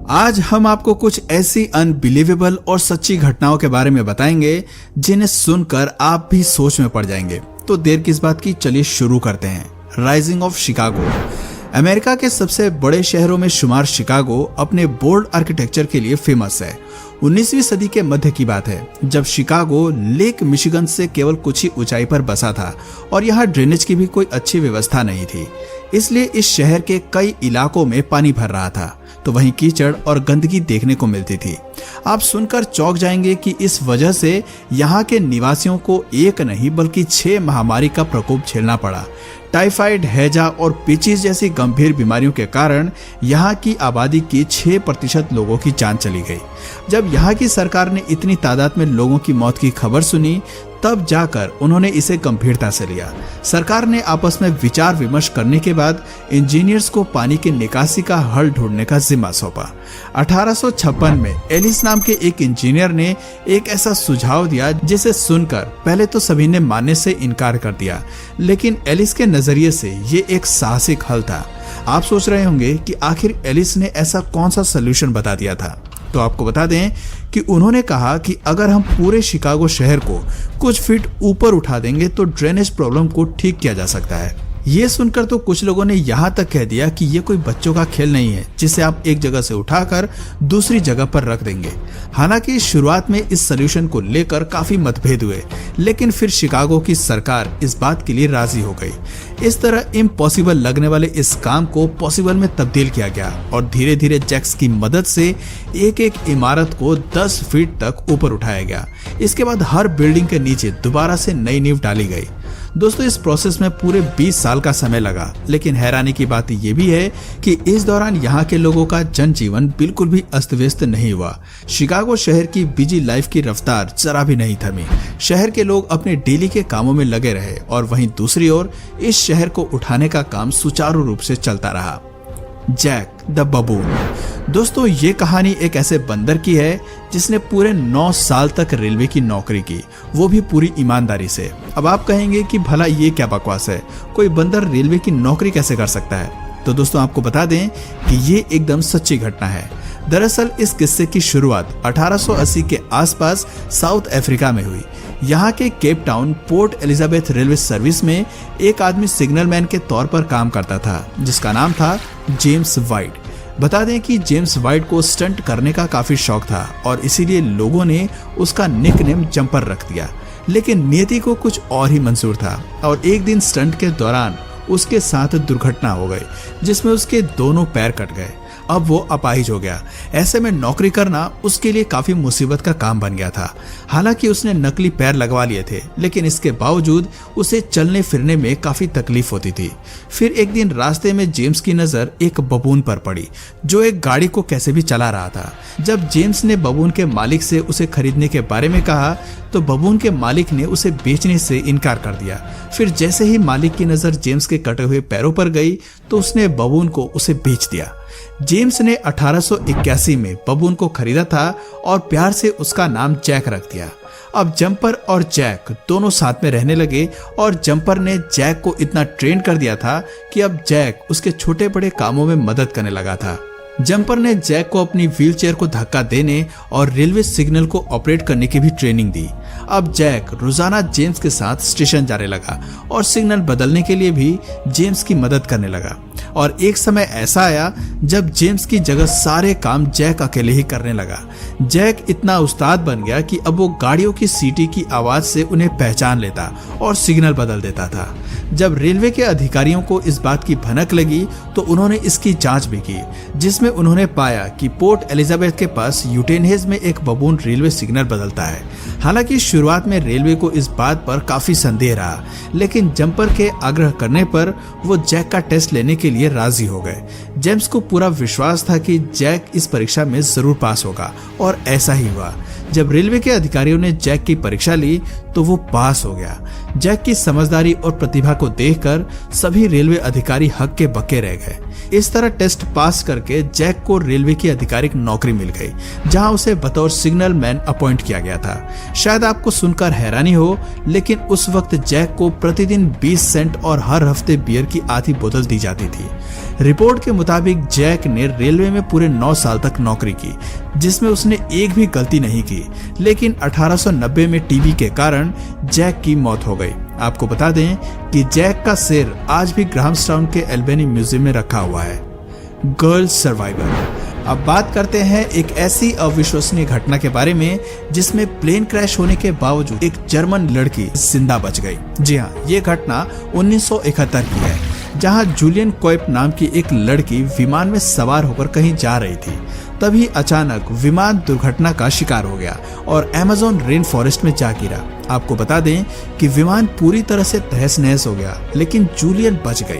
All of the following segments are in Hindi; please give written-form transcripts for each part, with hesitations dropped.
आज हम आपको कुछ ऐसी अनबिलीवेबल और सच्ची घटनाओं के बारे में बताएंगे जिन्हें सुनकर आप भी सोच में पड़ जाएंगे। तो देर किस बात की, चलिए शुरू करते हैं। Rising of Chicago. अमेरिका के सबसे बड़े शहरों में शुमार शिकागो अपने बोल्ड आर्किटेक्चर के लिए फेमस है। 19वीं सदी के मध्य की बात है जब शिकागो लेक मिशिगन से केवल कुछ ही ऊंचाई पर बसा था और यहाँ ड्रेनेज की भी कोई अच्छी व्यवस्था नहीं थी। इसलिए इस शहर के कई इलाकों में पानी भर रहा था, तो वहीं कीचड़ और गंदगी देखने को मिलती थी। आप सुनकर चौंक जाएंगे कि इस वजह से यहाँ के निवासियों को एक नहीं बल्कि 6 महामारी का प्रकोप झेलना पड़ा। टाइफाइड, हैजा और पेचिस जैसी गंभीर बीमारियों के कारण यहाँ की आबादी की 6% लोगों की जान चली गई। जब यहाँ की सरकार ने इतनी तादाद में लोगों की मौत की खबर सुनी, तब जाकर उन्होंने इसे गंभीरता से लिया। सरकार ने आपस में विचार विमर्श करने के बाद इंजीनियर्स को पानी की निकासी का हल ढूंढने का जिम्मा सौंपा। 1856 में एलिस नाम के एक इंजीनियर ने एक ऐसा सुझाव दिया जिसे सुनकर पहले तो सभी ने मानने से इनकार कर दिया, लेकिन एलिस के नजरिए से ये एक साहसिक हल था। आप सोच रहे होंगे कि आखिर एलिस ने ऐसा कौन सा सलूशन बता दिया था। तो आपको बता दें कि उन्होंने कहा कि अगर हम पूरे शिकागो शहर को कुछ फीट ऊपर उठा देंगे तो ड्रेनेज प्रॉब्लम को ठीक किया जा सकता है। ये सुनकर तो कुछ लोगों ने यहाँ तक कह दिया कि ये कोई बच्चों का खेल नहीं है जिसे आप एक जगह से उठाकर दूसरी जगह पर रख देंगे। हालांकि शुरुआत में इस सलूशन को लेकर काफी मतभेद हुए, लेकिन फिर शिकागो की सरकार इस बात के लिए राजी हो गई। इस तरह इम्पॉसिबल लगने वाले इस काम को पॉसिबल में तब्दील किया गया और धीरे धीरे जैक्स की मदद से एक एक इमारत को 10 फीट तक ऊपर उठाया गया। इसके बाद हर बिल्डिंग के नीचे दोबारा से नई नींव डाली गई। दोस्तों, इस प्रोसेस में पूरे 20 साल का समय लगा, लेकिन हैरानी की बात ये भी है कि इस दौरान यहाँ के लोगों का जनजीवन बिल्कुल भी अस्त व्यस्त नहीं हुआ। शिकागो शहर की बिजी लाइफ की रफ्तार जरा भी नहीं थमी। शहर के लोग अपने डेली के कामों में लगे रहे और वहीं दूसरी ओर इस शहर को उठाने का काम सुचारू रूप से चलता रहा। Jack the baboon. दोस्तों, ये कहानी एक ऐसे बंदर की है जिसने पूरे 9 साल तक रेलवे की नौकरी की, वो भी पूरी ईमानदारी से। अब आप कहेंगे कि भला ये क्या बकवास है, कोई बंदर रेलवे की नौकरी कैसे कर सकता है? तो दोस्तों, आपको बता दें कि ये एकदम सच्ची घटना है। दरअसल इस किस्से की शुरुआत 1880 के आसपास साउथ अफ्रीका में हुई। यहाँ के Cape Town port Elizabeth railway service में एक आदमी सिग्नल मैन के तौर पर काम करता था जिसका नाम था जेम्स वाइट। बता दें कि जेम्स वाइट को स्टंट करने का काफी शौक था और इसीलिए लोगों ने उसका निकनेम जंपर रख दिया। लेकिन नियति को कुछ और ही मंजूर था और एक दिन स्टंट के दौरान उसके साथ दुर्घटना हो गई जिसमें उसके दोनों पैर कट गए। अब वो अपाहिज हो गया। ऐसे में नौकरी करना उसके लिए काफी मुसीबत का काम बन गया था। हालांकि उसने नकली पैर लगवा लिए थे, लेकिन इसके बावजूद उसे चलने फिरने में काफी तकलीफ होती थी। फिर एक दिन रास्ते में जेम्स की नजर एक बबून पर पड़ी जो एक गाड़ी को कैसे भी चला रहा था। जब जेम्स ने बबून के मालिक से उसे खरीदने के बारे में कहा तो बबून के मालिक ने उसे बेचने से इनकार कर दिया। फिर जैसे ही मालिक की नजर जेम्स के कटे हुए पैरों पर गई तो उसने बबून को उसे बेच दिया। जेम्स ने 1881 में बबून को खरीदा था और प्यार से उसका नाम जैक रख दिया। अब जंपर और जैक दोनों साथ में रहने लगे और जंपर ने जैक को इतना ट्रेन कर दिया था कि अब जैक उसके छोटे बड़े कामों में मदद करने लगा था। जंपर ने जैक को अपनी व्हीलचेयर को धक्का देने और रेलवे सिग्नल को ऑपरेट करने की भी ट्रेनिंग दी। अब जैक रोजाना जेम्स के साथ स्टेशन जाने लगा और सिग्नल बदलने के लिए भी जेम्स की मदद करने लगा। और एक समय ऐसा आया जब जेम्स की जगह सारे काम जैक अकेले ही करने लगा। जैक इतना उस्ताद बन गया कि अब वो गाड़ियों की सीटी की आवाज से उन्हें पहचान लेता और सिग्नल बदल देता था। जब रेलवे के अधिकारियों को इस बात की भनक लगी तो उन्होंने इसकी जांच भी की, जिसमें उन्होंने पाया कि पोर्ट एलिजाबेथ के पास यूटेनहेज में एक बबून रेलवे सिग्नल बदलता है। हालांकि शुरुआत में रेलवे को इस बात पर काफी संदेह रहा, लेकिन जंपर के आग्रह करने पर वो जैक का टेस्ट लेने के लिए राजी हो गए। जेम्स को पूरा विश्वास था कि जैक इस परीक्षा में जरूर पास होगा और ऐसा ही हुआ। जब रेलवे के अधिकारियों ने जैक की परीक्षा ली तो वो पास हो गया। जैक की समझदारी और प्रतिभा को देखकर सभी रेलवे अधिकारी हक्के बक्के रह गए। इस तरह टेस्ट पास करके जैक को रेलवे की आधिकारिक नौकरी मिल गई, जहां उसे बतौर सिग्नल मैन अपॉइंट किया गया था। शायद आपको सुनकर हैरानी हो, लेकिन उस वक्त जैक को प्रतिदिन 20 सेंट और हर हफ्ते बियर की आधी बोतल दी जाती थी। रिपोर्ट के मुताबिक जैक ने रेलवे में पूरे 9 साल तक नौकरी की, जिसमें उसने एक भी गलती नहीं की। लेकिन 1890 में टीबी के कारण जैक की मौत हो गई। आपको बता दें कि जैक का सिर आज भी ग्राहम्सटाउन के एल्बेनी म्यूजियम में रखा हुआ है। Girl survivor. अब बात करते हैं एक ऐसी अविश्वसनीय घटना के बारे में जिसमें प्लेन क्रैश होने के बावजूद एक जर्मन लड़की जिंदा बच गई। जी हाँ, ये घटना 1971 की है, जहां जूलियन कोएप नाम की एक लड़की विमान में सवार होकर कहीं जा रही थी। तभी अचानक विमान दुर्घटना का शिकार हो गया और अमेज़न रेन फॉरेस्ट में जा गिरा। आपको बता दें कि विमान पूरी तरह से तहस नहस हो गया, लेकिन जूलियन बच गई।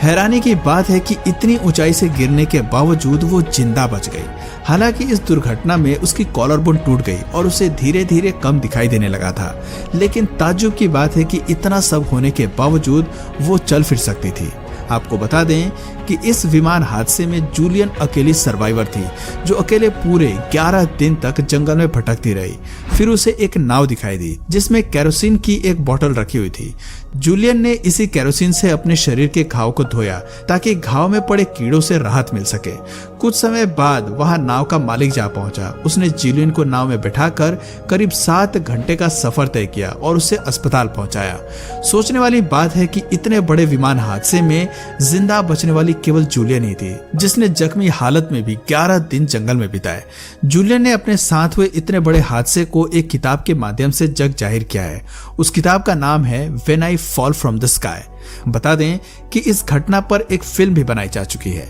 हैरानी की बात है कि इतनी ऊंचाई से गिरने के बावजूद वो जिंदा बच गई। हालांकि इस दुर्घटना में उसकी कॉलर बोन टूट गई और उसे धीरे धीरे कम दिखाई देने लगा था, लेकिन ताज्जुब की बात है कि इतना सब होने के बावजूद वो चल फिर सकती थी। आपको बता दें कि इस विमान हादसे में जूलियन अकेली सर्वाइवर थी, जो अकेले पूरे 11 दिन तक जंगल में भटकती रही। फिर उसे एक नाव दिखाई दी जिसमें केरोसिन की एक बोतल रखी हुई थी। जूलियन ने इसी केरोसिन से अपने शरीर के घाव को धोया ताकि घाव में पड़े कीड़ों से राहत मिल सके। कुछ समय बाद वहां नाव का मालिक जा पहुंचा। उसने जूलियन को नाव में बैठाकर करीब 7 घंटे का सफर तय किया और उसे अस्पताल पहुंचाया। सोचने वाली बात है कि इतने बड़े विमान हादसे में जिंदा बचने वाली केवल जूलियन ही थी, जिसने जख्मी हालत में भी 11 दिन जंगल में बिताए। जूलियन ने अपने साथ हुए इतने बड़े हादसे को एक किताब के माध्यम से जग जाहिर किया है। उस किताब का नाम है when I fall from the sky. बता दें कि इस घटना पर एक फिल्म भी बनाई जा चुकी है।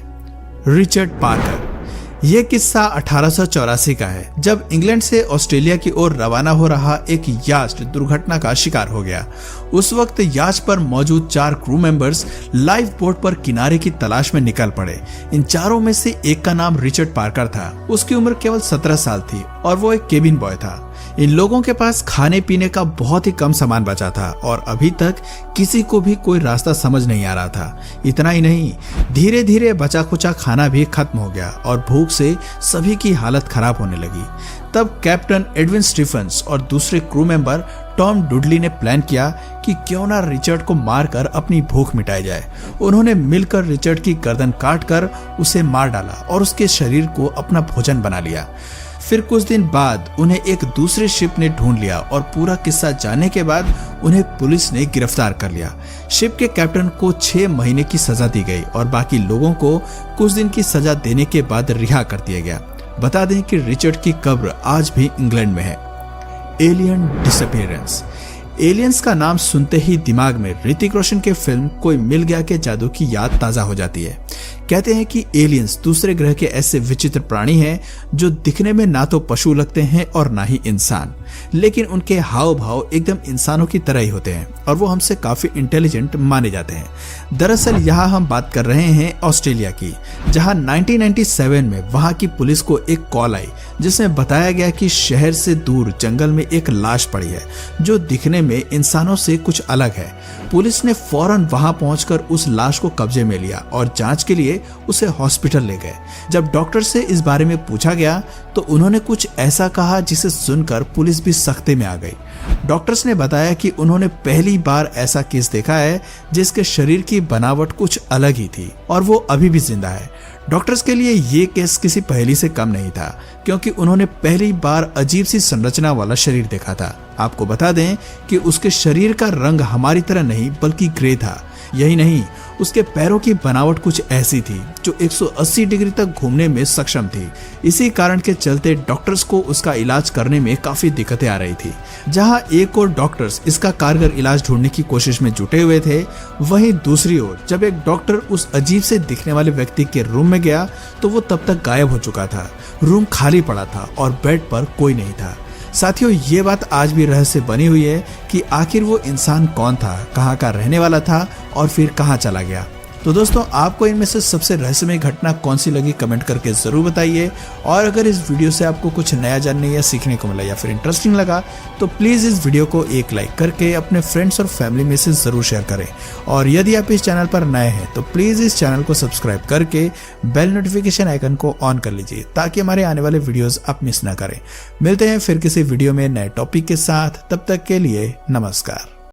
Richard Parker. यह किस्सा 1884 का है, जब इंग्लैंड से ऑस्ट्रेलिया की ओर रवाना हो रहा एक यास्ट दुर्घटना का शिकार हो गया। उस वक्त यास्ट पर मौजूद 4 क्रू मेंबर्स लाइफ बोट पर किनारे की तलाश में निकल पड़े। इन चारों में से एक का नाम रिचर्ड पार्कर था। उसकी उम्र केवल 17 साल थी और वो एक केबिन बॉय था। इन लोगों के पास खाने पीने का बहुत ही कम सामान बचा था और अभी तक किसी को भी कोई रास्ता समझ नहीं आ रहा था। इतना ही नहीं, धीरे धीरे बचा खुचा खाना भी खत्म हो गया और भूख से सभी की हालत खराब होने लगी। तब कैप्टन एडविन स्टीफन्स और दूसरे क्रू मेंबर टॉम डुडली ने प्लान किया कि क्यों ना रिचर्ड को मारकर अपनी भूख मिटाई जाए। उन्होंने मिलकर रिचर्ड की गर्दन काटकर उसे मार डाला और उसके शरीर को अपना भोजन बना लिया। फिर कुछ दिन बाद उन्हें एक दूसरे शिप ने ढूंढ लिया और पूरा किस्सा जानने के बाद उन्हें पुलिस ने गिरफ्तार कर लिया। शिप के कैप्टन को 6 महीने की सजा दी गई और बाकी लोगों को कुछ दिन की सजा देने के बाद रिहा कर दिया गया। बता दें कि रिचर्ड की कब्र आज भी इंग्लैंड में है। Alien disappearance. एलियंस का नाम सुनते ही दिमाग में ऋतिक रोशन के फिल्म कोई मिल गया के जादू की याद ताजा हो जाती है। कहते हैं कि एलियंस दूसरे ग्रह के ऐसे विचित्र प्राणी हैं जो दिखने में ना तो पशु लगते हैं और ना ही इंसान, लेकिन उनके हाव भाव एकदम इंसानों की तरह ही होते हैं और वो हमसे काफी इंटेलिजेंट माने जाते हैं। दरअसल यहाँ हम बात कर रहे हैं ऑस्ट्रेलिया की, जहाँ 1997 में वहाँ की पुलिस को एक कॉल आई जिसमें बताया गया कि शहर से दूर जंगल में एक लाश पड़ी है जो दिखने में इंसानों से कुछ अलग है। पुलिस ने फौरन वहां पहुंचकर उस लाश को कब्जे में लिया और जांच के लिए उसे हॉस्पिटल ले गए। जब डॉक्टर से इस बारे में पूछा गया तो उन्होंने कुछ ऐसा कहा जिसे सुनकर पुलिस भी सख्ते में आ गई। डॉक्टर्स ने बताया कि उन्होंने पहली बार ऐसा केस देखा है जिसके शरीर की बनावट कुछ अलग ही थी और वो अभी भी जिंदा है। डॉक्टर्स के लिए ये केस किसी पहेली से कम नहीं था, क्योंकि उन्होंने पहली बार अजीब सी संरचना वाला शरीर देखा था। आपको बता दें कि उसके शरीर का रंग हमारी तरह नहीं बल्कि ग्रे था। यही नहीं, उसके पैरों की बनावट कुछ ऐसी थी जो 180 डिग्री तक घूमने में सक्षम थी। इसी कारण के चलते डॉक्टर्स को उसका इलाज करने में काफी दिक्कतें आ रही थी। जहां एक और डॉक्टर्स इसका कारगर इलाज ढूंढने की कोशिश में जुटे हुए थे, वहीं दूसरी ओर जब एक डॉक्टर उस अजीब से दिखने वाले व्यक्ति के रूम में गया तो वो तब तक गायब हो चुका था। रूम खाली पड़ा था और बेड पर कोई नहीं था। साथियों, ये बात आज भी रहस्य बनी हुई है कि आखिर वो इंसान कौन था, कहाँ का रहने वाला था और फिर कहाँ चला गया। तो दोस्तों आपको इनमें से सबसे रहस्यमय घटना कौन सी लगी कमेंट करके जरूर बताइए। और अगर इस वीडियो से आपको कुछ नया जानने या सीखने को मिला या फिर इंटरेस्टिंग लगा तो प्लीज इस वीडियो को एक लाइक करके अपने फ्रेंड्स और फैमिली में से जरूर शेयर करें। और यदि आप इस चैनल पर नए हैं तो प्लीज इस चैनल को सब्सक्राइब करके बेल नोटिफिकेशन आइकन को ऑन कर लीजिए ताकि हमारे आने वाले वीडियोस आप मिस ना करें। मिलते हैं फिर किसी वीडियो में नए टॉपिक के साथ, तब तक के लिए नमस्कार।